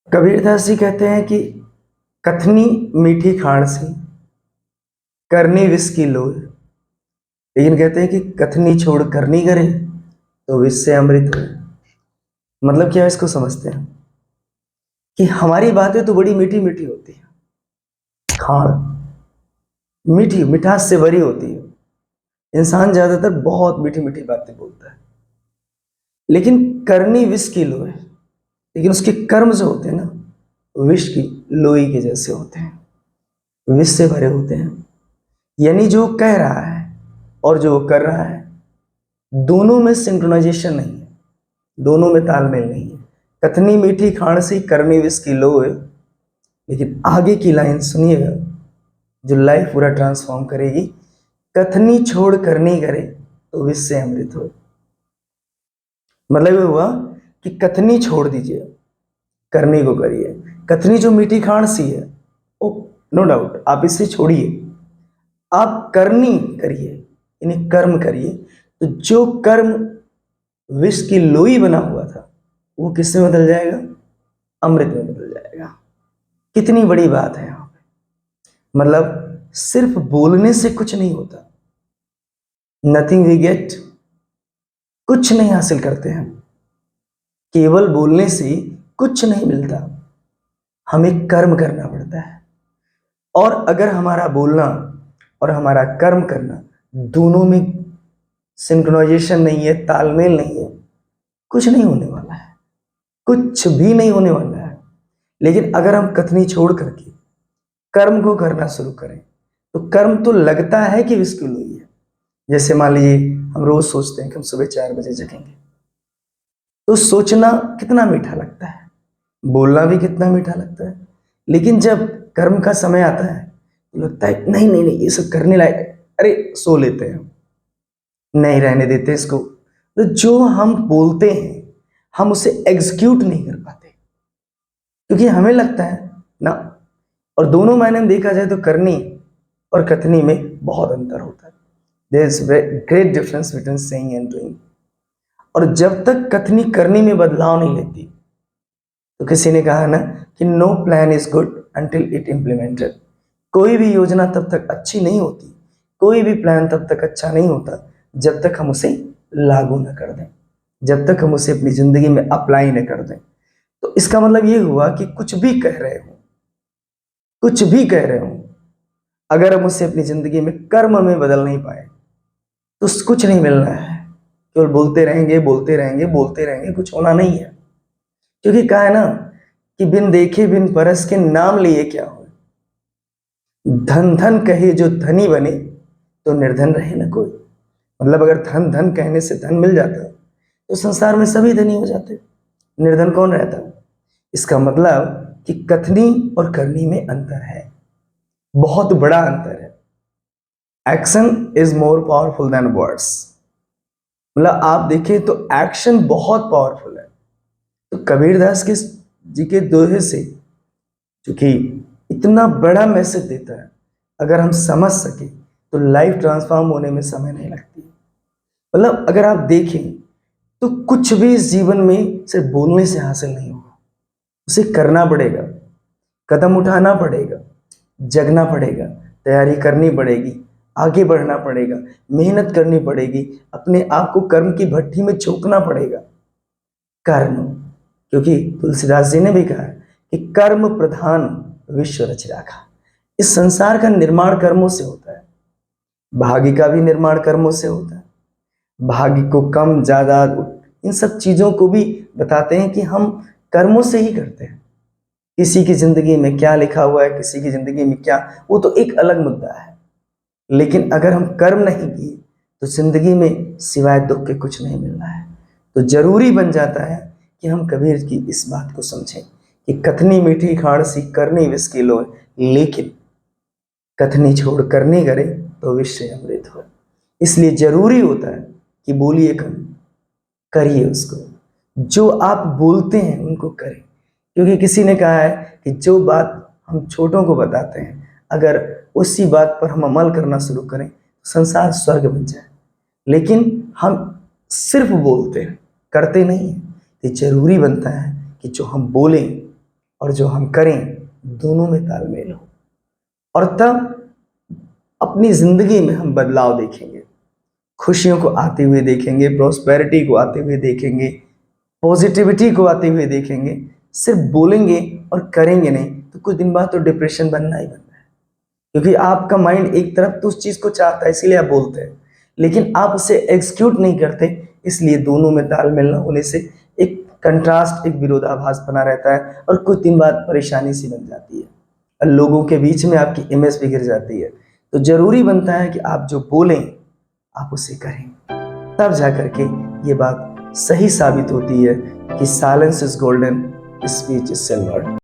कबीरदास जी कहते हैं कि कथनी मीठी खाण सी, करनी विष की लोई। लेकिन कहते हैं कि कथनी छोड़ करनी करे तो विष से अमृत हो। मतलब क्या इसको समझते हैं कि हमारी बातें तो बड़ी मीठी मीठी होती है, खाण मीठी मिठास से भरी होती है। इंसान ज्यादातर बहुत मीठी मीठी बातें बोलता है, लेकिन करनी विष की लोई। लेकिन उसके कर्म जो होते हैं ना, विष की लोई के जैसे होते हैं, विष से भरे होते हैं। यानी जो कह रहा है और जो कर रहा है, दोनों में सिंक्रोनाइजेशन नहीं है, दोनों में तालमेल नहीं है। कथनी मीठी खाण सी, करनी विष की लोई। लेकिन आगे की लाइन सुनिएगा, जो लाइफ पूरा ट्रांसफॉर्म करेगी। कथनी छोड़ करनी करे तो विष से अमृत हो। मतलब ये हुआ कि कथनी छोड़ दीजिए, करनी को करिए। कथनी जो मीठी खाण सी है, ओ नो डाउट आप इसे छोड़िए, आप करनी करिए, यानी कर्म करिए। तो जो कर्म विष की लोई बना हुआ था, वो किसमें बदल जाएगा? अमृत में बदल जाएगा। कितनी बड़ी बात है यहाँ पे। मतलब सिर्फ बोलने से कुछ नहीं होता। नथिंग वी गेट, कुछ नहीं हासिल करते हम, केवल बोलने से कुछ नहीं मिलता। हमें कर्म करना पड़ता है। और अगर हमारा बोलना और हमारा कर्म करना दोनों में सिंक्रोनाइजेशन नहीं है, तालमेल नहीं है, कुछ नहीं होने वाला है, कुछ भी नहीं होने वाला है। लेकिन अगर हम कथनी छोड़ करके कर्म को करना शुरू करें, तो कर्म तो लगता है कि विस्कुल हुई है। जैसे मान लीजिए हम रोज सोचते हैं कि हम सुबह 4 बजे जगेंगे, तो सोचना कितना मीठा लगता है, बोलना भी कितना मीठा लगता है। लेकिन जब कर्म का समय आता है तो लगता है नहीं नहीं नहीं, ये सब करने लायक है, अरे सो लेते हैं, नहीं रहने देते इसको। तो जो हम बोलते हैं, हम उसे एग्जीक्यूट नहीं कर पाते, क्योंकि हमें लगता है ना। और दोनों मायने में देखा जाए तो करनी और कथनी में बहुत अंतर होता है। There is great difference between saying and doing. और जब तक कथनी करनी में बदलाव नहीं लेती, तो किसी ने कहा ना कि no plan is good until it implemented. कोई भी योजना तब तक अच्छी नहीं होती, कोई भी प्लान तब तक अच्छा नहीं होता जब तक हम उसे लागू न कर दें, जब तक हम उसे अपनी जिंदगी में अप्लाई न कर दें। तो इसका मतलब ये हुआ कि कुछ भी कह रहे हो, कुछ भी कह रहे हो, अगर हम उसे अपनी जिंदगी में कर्म में बदल नहीं पाए तो कुछ नहीं मिलना है। केवल बोलते रहेंगे बोलते रहेंगे बोलते रहेंगे, कुछ होना नहीं है। क्योंकि कहा है ना कि बिन देखे बिन परस के नाम लिए क्या हो। धन धन कहे जो धनी बने तो निर्धन रहे न कोई। मतलब अगर धन धन कहने से धन मिल जाता तो संसार में सभी धनी हो जाते, निर्धन कौन रहता। इसका मतलब कि कथनी और करनी में अंतर है, बहुत बड़ा अंतर है। Action is more powerful than words. मतलब आप देखें तो एक्शन बहुत पावरफुल है। तो कबीरदास के जी के दोहे से, क्योंकि इतना बड़ा मैसेज देता है, अगर हम समझ सके तो लाइफ ट्रांसफॉर्म होने में समय नहीं लगती। मतलब अगर आप देखें तो कुछ भी इस जीवन में सिर्फ बोलने से हासिल नहीं होगा, उसे करना पड़ेगा, कदम उठाना पड़ेगा, जगना पड़ेगा, तैयारी करनी पड़ेगी, आगे बढ़ना पड़ेगा, मेहनत करनी पड़ेगी, अपने आप को कर्म की भट्टी में झोंकना पड़ेगा। कर्म, क्योंकि तुलसीदास जी ने भी कहा कि कर्म प्रधान विश्व रच राखा। इस संसार का निर्माण कर्मों से होता है, भाग्य का भी निर्माण कर्मों से होता है। भाग्य को कम ज्यादा इन सब चीजों को भी बताते हैं कि हम कर्मों से ही करते हैं। किसी की जिंदगी में क्या लिखा हुआ है, किसी की जिंदगी में क्या, वो तो एक अलग मुद्दा है। लेकिन अगर हम कर्म नहीं किए तो जिंदगी में सिवाय दुख के कुछ नहीं मिलना है। तो जरूरी बन जाता है कि हम कबीर की इस बात को समझें कि कथनी मीठी खाण सी, करनी विष की लोय। लेकिन कथनी छोड़ करनी करे तो विष से अमृत हो। इसलिए जरूरी होता है कि बोलिए कम, करिए उसको। जो आप बोलते हैं उनको करें, क्योंकि किसी ने कहा है कि जो बात हम छोटों को बताते हैं, अगर उसी बात पर हम अमल करना शुरू करें तो संसार स्वर्ग बन जाए। लेकिन हम सिर्फ बोलते हैं, करते नहीं हैं। ये जरूरी बनता है कि जो हम बोलें और जो हम करें दोनों में तालमेल हो, और तब अपनी जिंदगी में हम बदलाव देखेंगे, खुशियों को आते हुए देखेंगे, प्रॉस्पेरिटी को आते हुए देखेंगे, पॉजिटिविटी को आते हुए देखेंगे। सिर्फ बोलेंगे और करेंगे नहीं तो कुछ दिन बाद तो डिप्रेशन बनना ही बनना है, क्योंकि आपका माइंड एक तरफ तो उस चीज को चाहता है इसीलिए आप बोलते हैं, लेकिन आप उसे एग्जीक्यूट नहीं करते, इसलिए दोनों में तालमेल न होने से एक कंट्रास्ट, एक विरोधाभास बना रहता है और कुछ दिन बाद परेशानी सी बन जाती है और लोगों के बीच में आपकी इमेज भी गिर जाती है। तो जरूरी बनता है कि आप जो बोलें आप उसे करें, तब जा करके ये बात सही साबित होती है कि silence is golden, speech is silver.